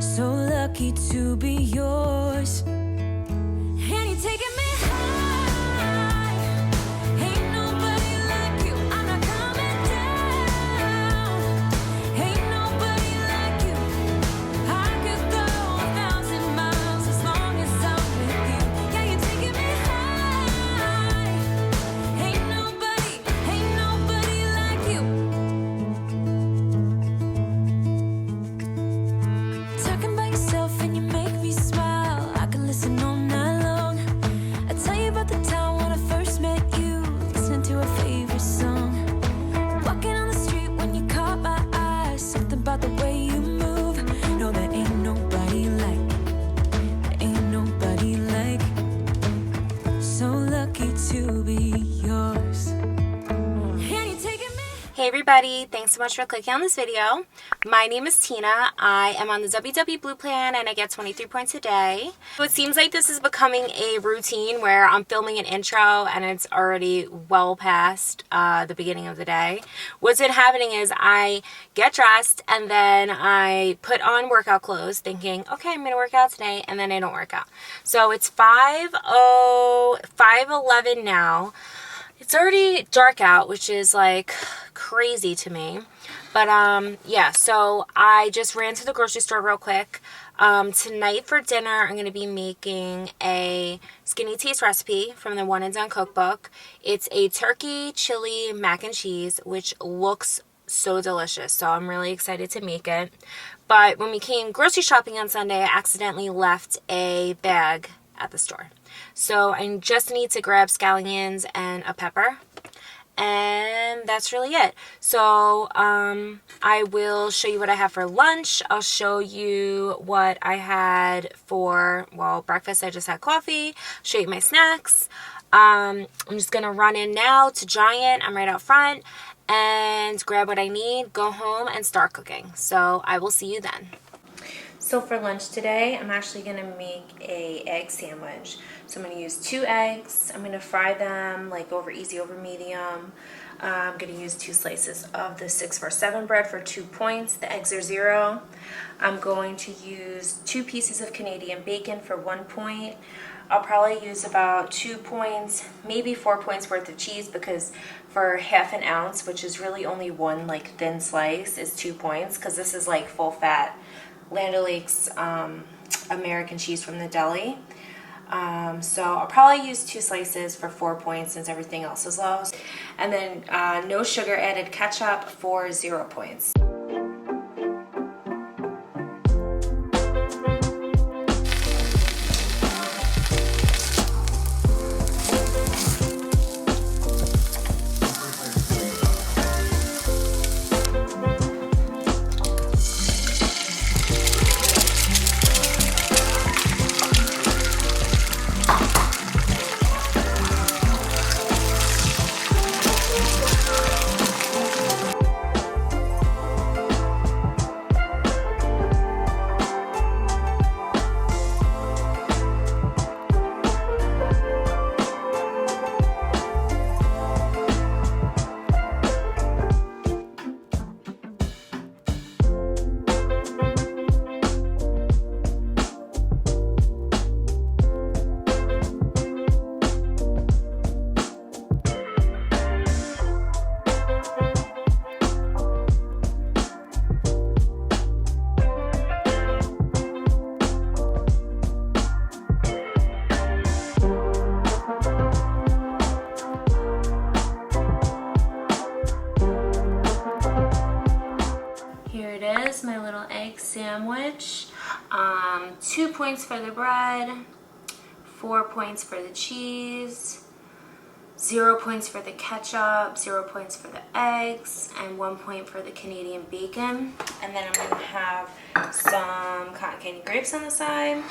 So lucky to be yours. And you're taking me high. Ain't nobody like you. I'm not coming down. Ain't nobody like you. I could go 1,000 miles as long as I'm with you. Yeah, you're taking me high. Ain't nobody like you. Talking about yourself and you make me smile. I can listen all night long. I tell you about the time when I first met you, listening to a favorite song. Walking on the street when you caught my eye. Something about the way you move. No, there ain't nobody like. There ain't nobody like. So lucky to be yours. And you're taking me. Hey everybody, thanks so much for clicking on this video. My name is Tina. I am on the WW Blue plan and I get 23 points a day. So it seems like this is becoming a routine where I'm filming an intro and it's already well past the beginning of the day. What's been happening is I get dressed and then I put on workout clothes thinking, okay, I'm going to work out today, and then I don't work out. So it's 5:11 now. It's already dark out, which is like crazy to me. But yeah, so I just ran to the grocery store real quick. Tonight for dinner, I'm going to be making a Skinny Taste recipe from the One and Done cookbook. It's a turkey chili mac and cheese, which looks so delicious. So I'm really excited to make it. But when we came grocery shopping on Sunday, I accidentally left a bag at the store. So I just need to grab scallions and a pepper, and that's really it. So I will show you what I have for lunch. I'll show you what I had for, well, breakfast. I just had coffee. Show you my snacks. I'm just gonna run in now to Giant. I'm right out front, and grab what I need, go home, and start cooking. So I will see you then. So for lunch today, I'm actually going to make a egg sandwich. So I'm going to use 2 eggs. I'm going to fry them like easy over medium. I'm going to use 2 slices of the 647 bread for 2 points. The eggs are 0. I'm going to use 2 pieces of Canadian bacon for 1 point. I'll probably use about 2 points, maybe 4 points worth of cheese, because for half an ounce, which is really only 1 like thin slice, is 2 points, because this is like full fat Land O'Lakes American cheese from the deli. So I'll probably use 2 slices for 4 points since everything else is low. And then no sugar added ketchup for 0 points. My little egg sandwich. 2 points for the bread, 4 points for the cheese, 0 points for the ketchup, 0 points for the eggs, and 1 point for the Canadian bacon. And then I'm going to have some cotton candy grapes on the side.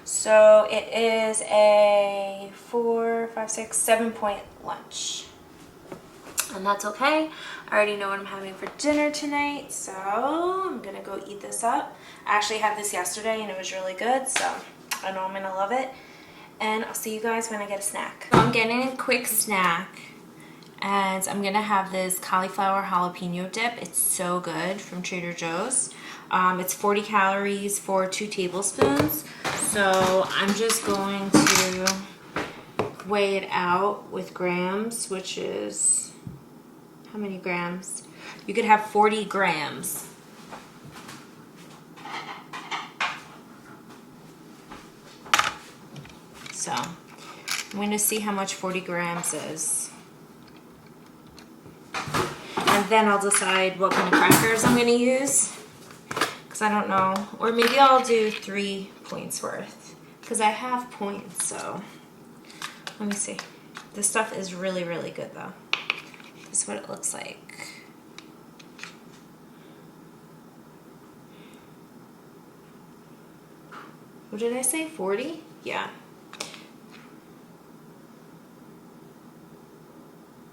So it is a 4, 5, 6, 7 point lunch. And that's okay. I already know what I'm having for dinner tonight, so I'm gonna go eat this up. I actually had this yesterday and it was really good, so I know I'm gonna love it. And I'll see you guys when I get a snack. So I'm getting a quick snack, and I'm gonna have this cauliflower jalapeno dip. It's so good, from Trader Joe's. It's 40 calories for 2 tablespoons. So I'm just going to weigh it out with grams, which is, how many grams? You could have 40 grams. So I'm going to see how much 40 grams is. And then I'll decide what kind of crackers I'm going to use. Because I don't know. Or maybe I'll do 3 points worth. Because I have points, so. Let me see. This stuff is really, really good though. This is what it looks like. What did I say? 40? Yeah.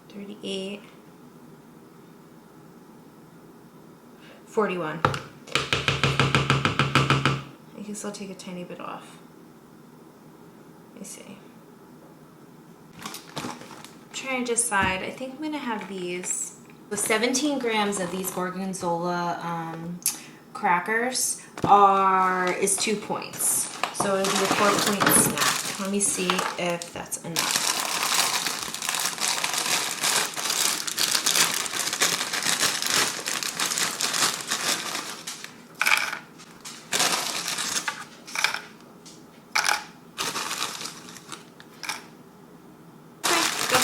38. 41. I guess I'll take a tiny bit off. Let me see. I'm trying to decide. I think I'm going to have these. The 17 grams of these Gorgonzola crackers is 2 points. So it'll be a 4-point snack. Let me see if that's enough.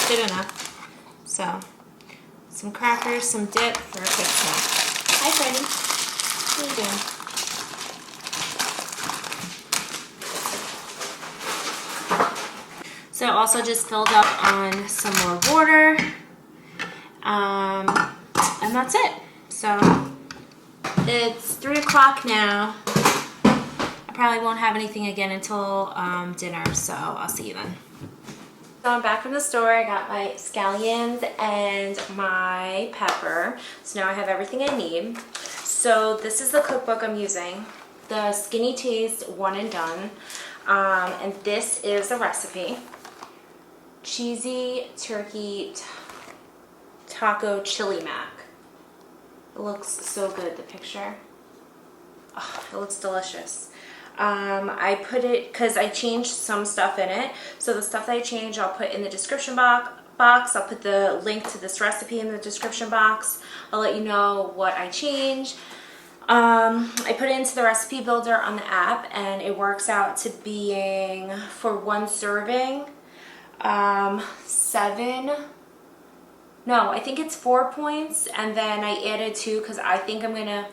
Good enough. So, some crackers, some dip for a quick snack. Hi, Freddie. How you doing? So, I also just filled up on some more water. And that's it. So, it's 3 o'clock now. I probably won't have anything again until dinner, so I'll see you then. So I'm back from the store. I got my scallions and my pepper. So now I have everything I need. So this is the cookbook I'm using. The Skinny Taste One and Done. And this is the recipe. Cheesy turkey taco chili mac. It looks so good, the picture. Oh, it looks delicious. I put it, because I changed some stuff in it, so the stuff that I changed I'll put in the description box. I'll put the link to this recipe in the description box. I'll let you know what I changed. I put it into the recipe builder on the app, and it works out to being, for 1 serving, I think it's 4 points, and then I added 2 because I think I'm gonna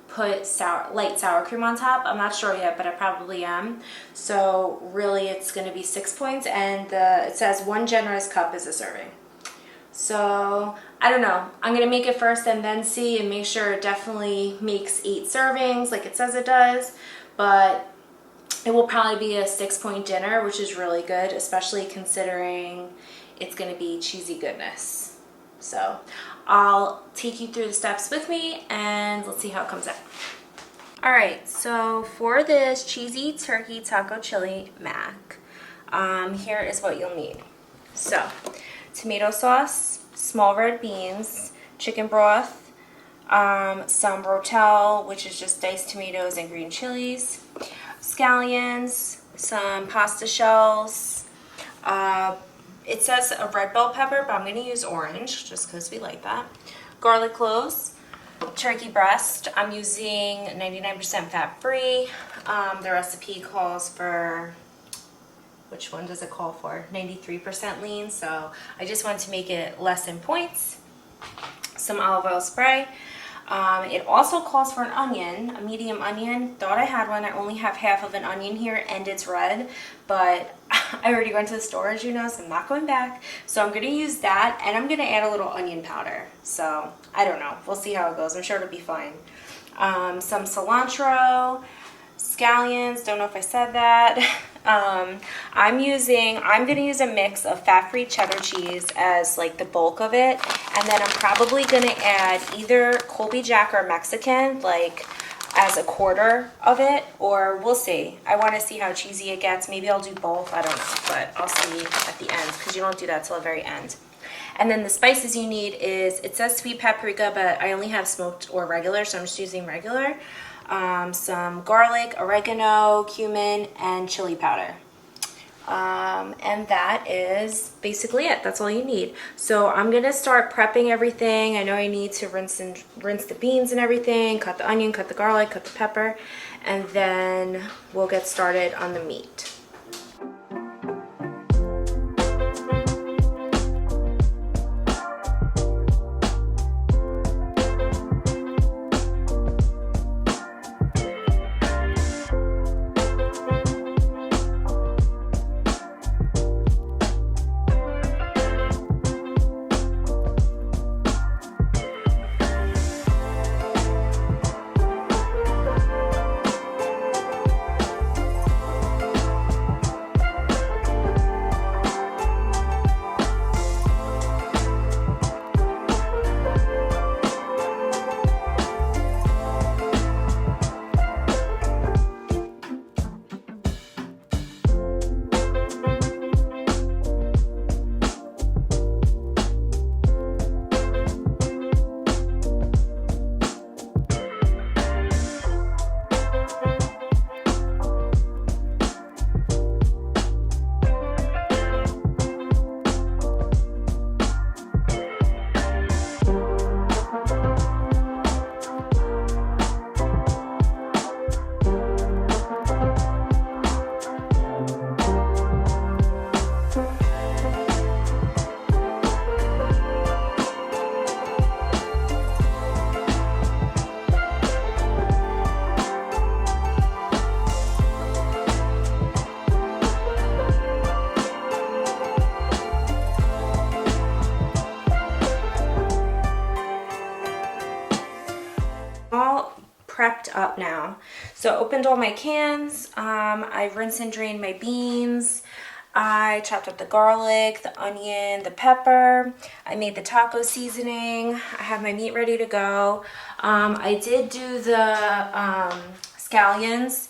put light sour cream on top. I'm not sure yet, but I probably am. So really it's going to be 6 points, and it says 1 generous cup is a serving. So I don't know. I'm going to make it first and then see and make sure it definitely makes 8 servings like it says it does. But it will probably be a 6-point dinner, which is really good, especially considering it's going to be cheesy goodness. So I'll take you through the steps with me and let's see how it comes out. Alright, so for this cheesy turkey taco chili mac, here is what you'll need. So, tomato sauce, small red beans, chicken broth, some rotel, which is just diced tomatoes and green chilies, scallions, some pasta shells, it says a red bell pepper, but I'm going to use orange just because we like that. Garlic cloves, turkey breast. I'm using 99% fat free. The recipe calls for, which one does it call for? 93% lean, so I just wanted to make it less in points. Some olive oil spray. It also calls for an onion, a medium onion. Thought I had one. I only have half of an onion here and it's red, but I already went to the store, as you know, so I'm not going back. So I'm going to use that, and I'm going to add a little onion powder. So I don't know. We'll see how it goes. I'm sure it'll be fine. Some cilantro, scallions. Don't know if I said that. I'm going to use a mix of fat-free cheddar cheese as like the bulk of it, and then I'm probably going to add either Colby Jack or Mexican, like as a quarter of it, or we'll see. I want to see how cheesy it gets. Maybe I'll do both. I don't know, but I'll see at the end because you don't do that till the very end. And then the spices you need is, it says sweet paprika, but I only have smoked or regular, so I'm just using regular. some garlic, oregano, cumin, and chili powder. And that is basically it. That's all you need. So I'm gonna start prepping everything. I know I need to rinse the beans and everything, cut the onion, cut the garlic, cut the pepper, and then we'll get started on the meat. All prepped up now. So I opened all my cans. I rinsed and drained my beans. I chopped up the garlic, the onion, the pepper. I made the taco seasoning. I have my meat ready to go. I did do the scallions,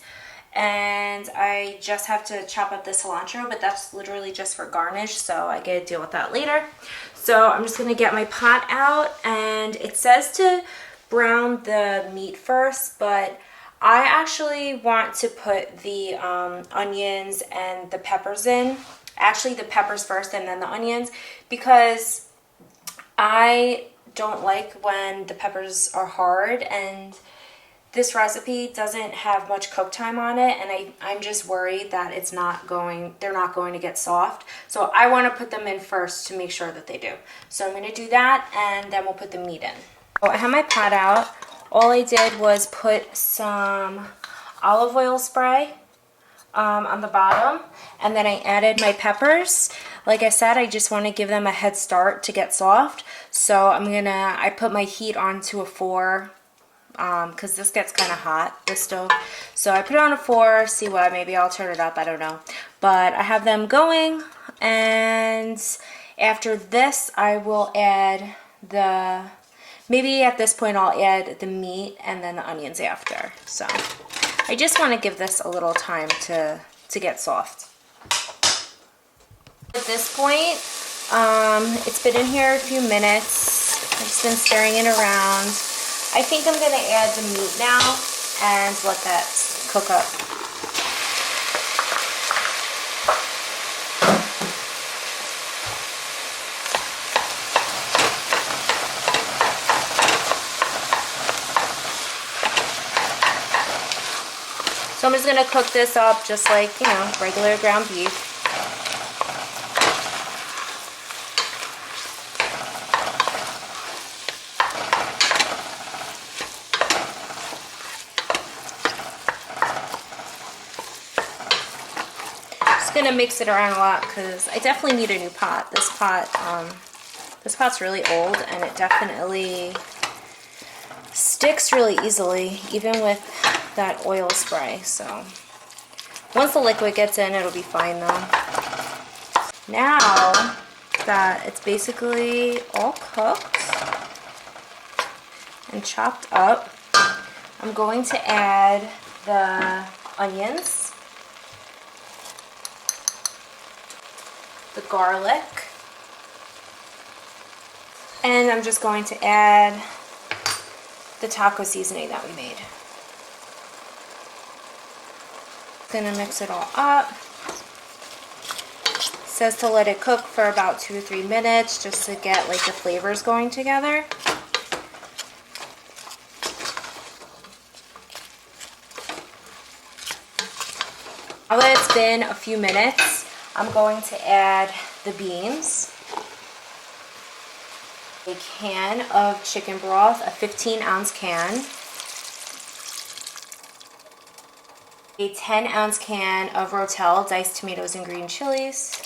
and I just have to chop up the cilantro, but that's literally just for garnish, so I get to deal with that later. So I'm just gonna get my pot out, and it says to brown the meat first, but I actually want to put the onions and the peppers in. Actually, the peppers first and then the onions, because I don't like when the peppers are hard, and this recipe doesn't have much cook time on it, and I'm just worried that they're not going to get soft. So I want to put them in first to make sure that they do. So I'm going to do that, and then we'll put the meat in. So I have my pot out. All I did was put some olive oil spray on the bottom, and then I added my peppers. Like I said, I just want to give them a head start to get soft. So I put my heat onto a 4, because this gets kind of hot, this stove. So I put it on a 4, see what, maybe I'll turn it up, I don't know. But I have them going, and after this I will add maybe at this point I'll add the meat and then the onions after. So I just want to give this a little time to get soft. At this point, it's been in here a few minutes. I've just been stirring it around. I think I'm going to add the meat now and let that cook up. So I'm just going to cook this up just like, regular ground beef. Just going to mix it around a lot because I definitely need a new pot. This pot's really old, and it definitely sticks really easily, even with that oil spray. So once the liquid gets in, it'll be fine though. Now that it's basically all cooked and chopped up, I'm going to add the onions, the garlic, and I'm just going to add the taco seasoning that we made. gonna mix it all up. It says to let it cook for about 2 or 3 minutes just to get like the flavors going together. Now that it's been a few minutes, I'm going to add the beans, a can of chicken broth, a 15-ounce can, a 10-ounce can of Rotel diced tomatoes and green chilies.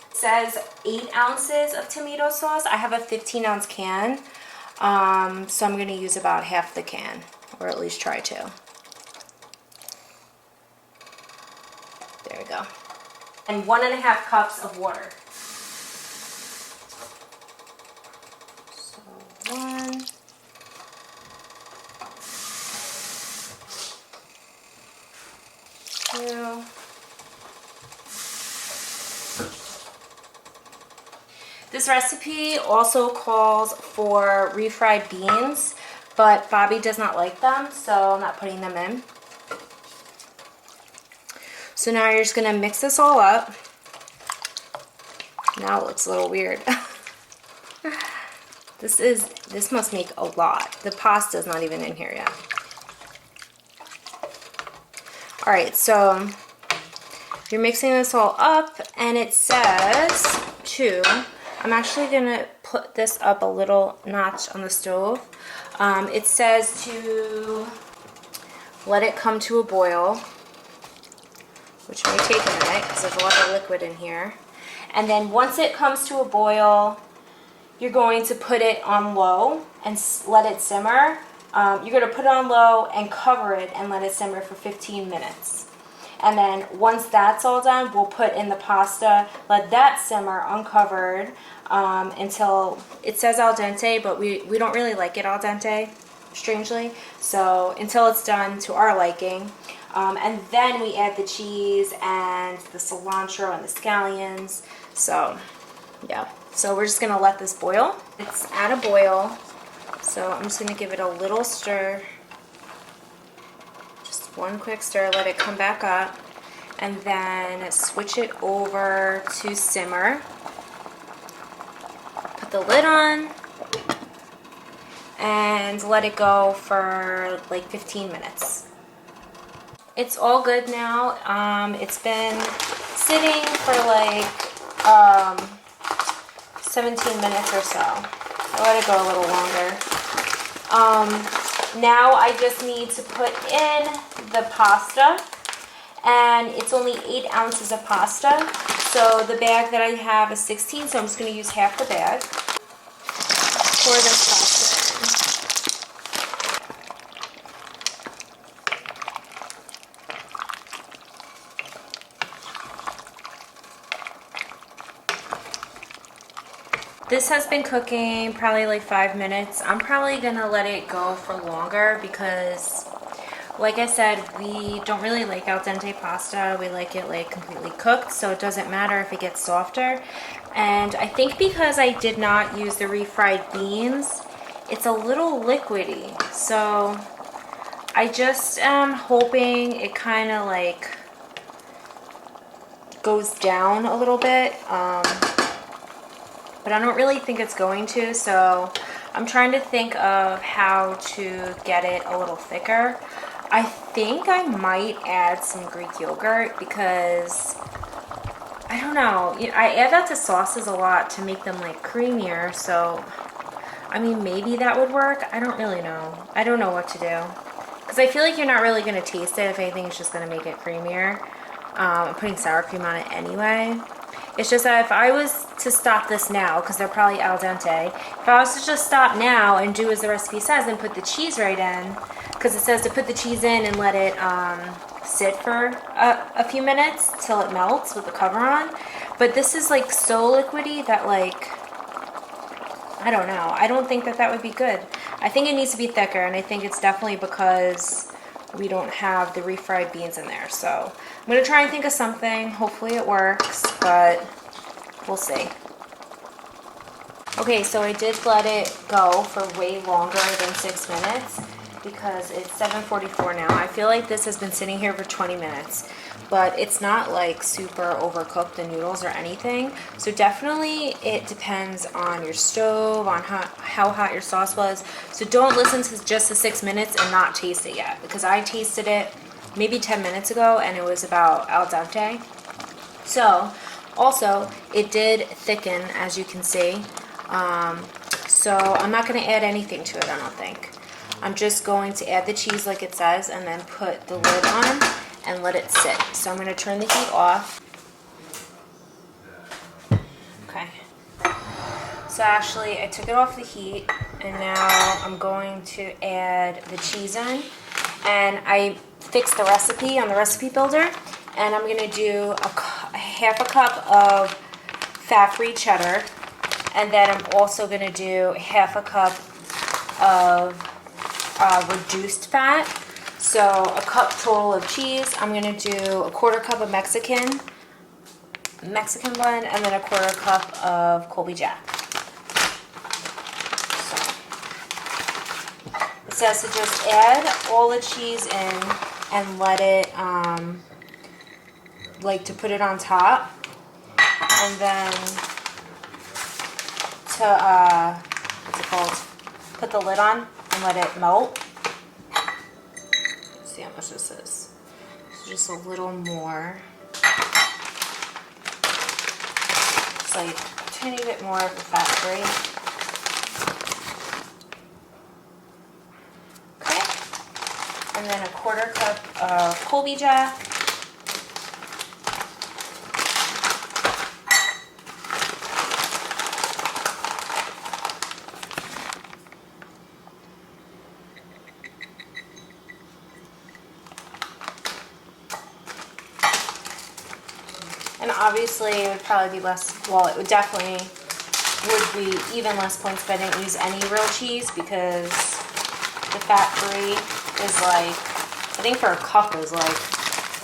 It says 8 ounces of tomato sauce. I have a 15-ounce can, so I'm going to use about half the can, or at least try to. There we go. And 1.5 cups of water. So 1. Two. This recipe also calls for refried beans, but Bobby does not like them, so I'm not putting them in. So now you're just gonna mix this all up. Now it looks a little weird. This must make a lot. The pasta's not even in here yet. All right, so you're mixing this all up, and it says I'm actually gonna put this up a little notch on the stove. It says to let it come to a boil, which may take a minute because there's a lot of liquid in here. And then once it comes to a boil, you're going to put it on low and let it simmer. You're going to put it on low and cover it and let it simmer for 15 minutes. And then once that's all done, we'll put in the pasta, let that simmer uncovered until it says al dente, but we don't really like it al dente, strangely. So until it's done to our liking. And then we add the cheese and the cilantro and the scallions. So, yeah. So we're just going to let this boil. It's at a boil. So I'm just going to give it a little stir. Just one quick stir. Let it come back up. And then switch it over to simmer. Put the lid on. And let it go for like 15 minutes. It's all good now. It's been sitting for like 17 minutes or so. I let it go a little longer. Now I just need to put in the pasta, and it's only 8 ounces of pasta. So the bag that I have is 16, so I'm just going to use half the bag. Pour this pasta in. This has been cooking probably like 5 minutes. I'm probably gonna let it go for longer because, like I said, we don't really like al dente pasta. We like it like completely cooked, so it doesn't matter if it gets softer. And I think because I did not use the refried beans, it's a little liquidy. So I just am hoping it kind of like goes down a little bit. But I don't really think it's going to, so I'm trying to think of how to get it a little thicker. I think I might add some Greek yogurt because, I don't know, I add that to sauces a lot to make them like creamier, so I mean maybe that would work. I don't really know. I don't know what to do because I feel like you're not really going to taste it. If anything, it's just going to make it creamier. I'm putting sour cream on it anyway. It's just that if I was to stop this now, because they're probably al dente, if I was to just stop now and do as the recipe says and put the cheese right in, because it says to put the cheese in and let it sit for a few minutes till it melts with the cover on. But this is like so liquidy that like, I don't know. I don't think that that would be good. I think it needs to be thicker, and I think it's definitely because we don't have the refried beans in there. So I'm going to try and think of something. Hopefully it works, but we'll see. Okay, so I did let it go for way longer than 6 minutes. because it's 7:44 now. I feel like this has been sitting here for 20 minutes, but it's not like super overcooked, the noodles or anything. So definitely it depends on your stove, on how hot your sauce was. So don't listen to just the 6 minutes and not taste it yet, because I tasted it maybe 10 minutes ago and it was about al dente. So also it did thicken, as you can see. So I'm not going to add anything to it, I don't think. I'm just going to add the cheese like it says and then put the lid on and let it sit. So I'm going to turn the heat off. Okay. So actually I took it off the heat and now I'm going to add the cheese in. And I fixed the recipe on the recipe builder, and I'm going to do half a cup of fat-free cheddar, and then I'm also going to do half a cup of reduced fat. So a cup total of cheese. I'm going to do a quarter cup of Mexican blend, and then a quarter cup of Colby Jack. It says to just add all the cheese in and let it, like to put it on top, and then to, what's it called, put the lid on and let it melt. Let's see how much this is. So just a little more. It's like a tiny bit more of the fat-free. And then a quarter cup of Colby Jack. And obviously it would probably be less, well, it would definitely would be even less points if I didn't use any real cheese, because the fat-free is like, I think for a cup is like,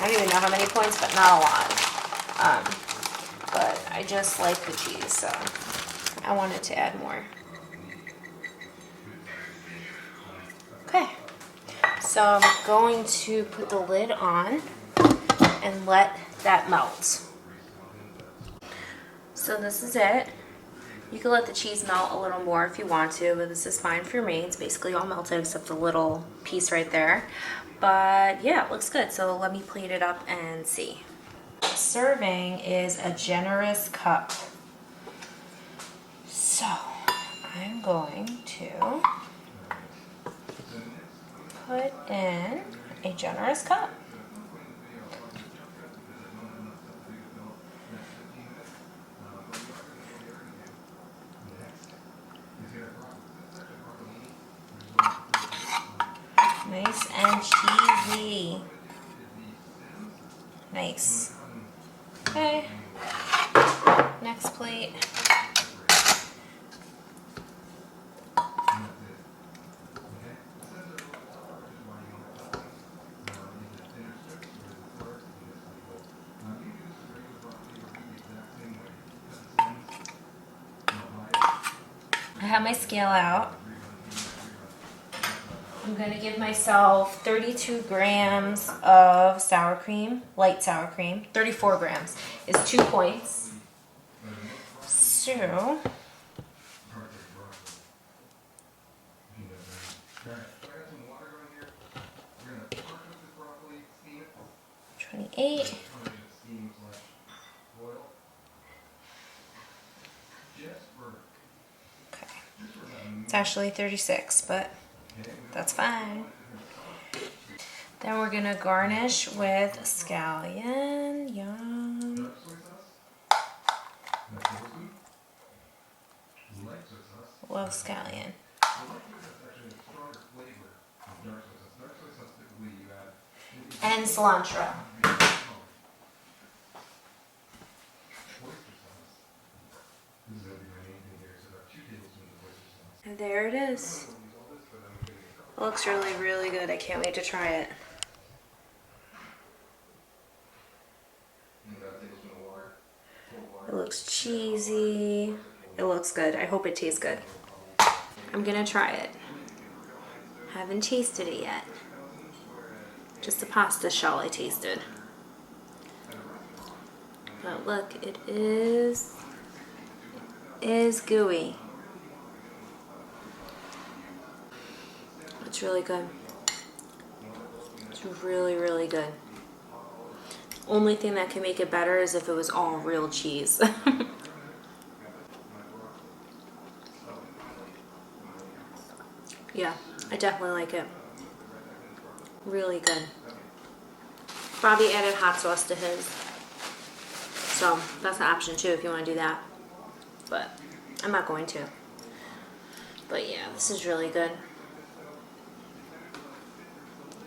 I don't even know how many points, but not a lot. But I just like the cheese, so I wanted to add more. Okay, so I'm going to put the lid on and let that melt. So this is it. You can let the cheese melt a little more if you want to, but this is fine for me. It's basically all melted except the little piece right there. But yeah, it looks good. So let me plate it up and see. Serving is a generous cup. So I'm going to put in a generous cup. Nice and cheesy. Nice. Okay. Next plate. I have my scale out. I'm going to give myself 32 grams of sour cream, light sour cream. 34 grams is 2 points. So, $28. Okay. It's actually 36, but that's fine. Then we're gonna garnish with scallion. Yum. Love scallion. And cilantro. And there it is. It looks really, really good. I can't wait to try it. It looks cheesy. It looks good. I hope it tastes good. I'm gonna try it. Haven't tasted it yet. Just the pasta shell I tasted. But look, it is gooey. It's really good. It's really, really good. Only thing that can make it better is if it was all real cheese. Yeah, I definitely like it. Really good. Bobby added hot sauce to his. So that's an option too if you want to do that. But I'm not going to. But yeah, this is really good.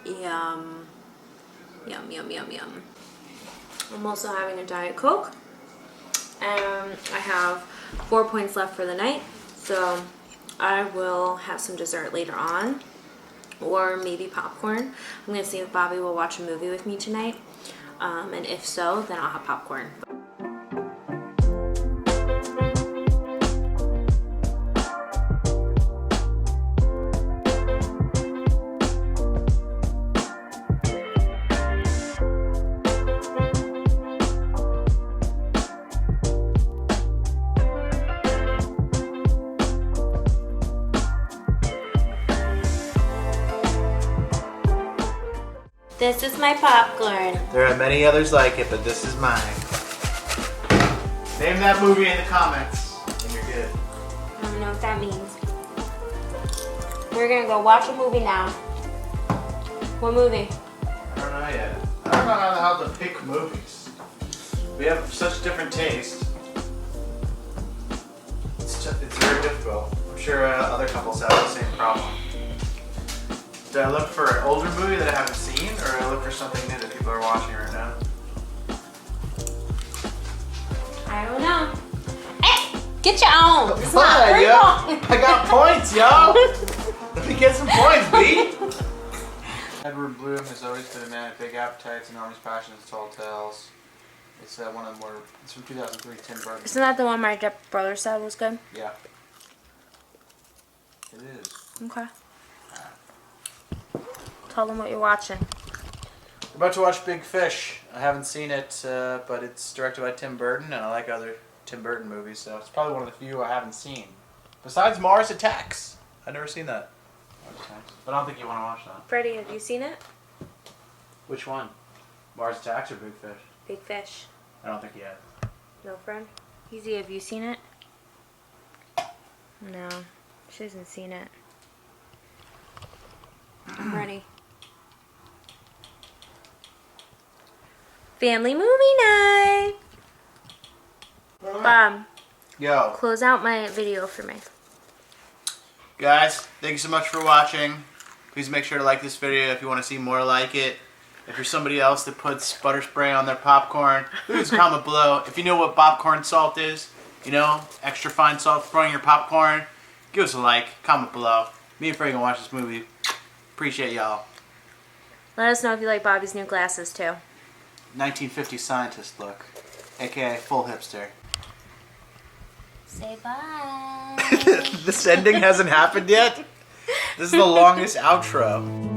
Yum. Yum, yum, yum, yum. I'm also having a Diet Coke. And I have 4 points left for the night. So I will have some dessert later on. Or maybe popcorn. I'm going to see if Bobby will watch a movie with me tonight. And if so, then I'll have popcorn. This is my popcorn. There are many others like it, but this is mine. Name that movie in the comments, and you're good. I don't know what that means. We're gonna go watch a movie now. What movie? I don't know yet. I don't know how to pick movies. We have such different taste. It's very difficult. I'm sure other couples have the same problem. Do I look for an older movie that I haven't seen, or do I look for something new that people are watching right now? I don't know. Hey, get your own. Come on, yo. I got points, yo. Let me get some points, B. Edward Bloom has always been a man of big appetites, enormous passions, tall tales. It's one of the more. It's from 2003. Tim Burton. Isn't that the one my brother said was good? Yeah. It is. Okay. Tell them what you're watching. We're about to watch Big Fish. I haven't seen it, but it's directed by Tim Burton, and I like other Tim Burton movies, so it's probably one of the few I haven't seen. Besides Mars Attacks. I've never seen that. Mars Attacks. But I don't think you want to watch that. Freddie, have you seen it? Which one? Mars Attacks or Big Fish? Big Fish. I don't think yet. No, friend? Easy, have you seen it? No, she hasn't seen it. I'm ready. Family movie night. Yo. Close out my video for me. Guys, thank you so much for watching. Please make sure to like this video if you want to see more like it. If you're somebody else that puts butter spray on their popcorn, please comment below. If you know what popcorn salt is, you know, extra fine salt for your popcorn, give us a like, comment below. Me and Freddie gonna watch this movie. Appreciate y'all. Let us know if you like Bobby's new glasses too. 1950s scientist look, aka full hipster. Say bye. This ending hasn't happened yet? This is the longest outro.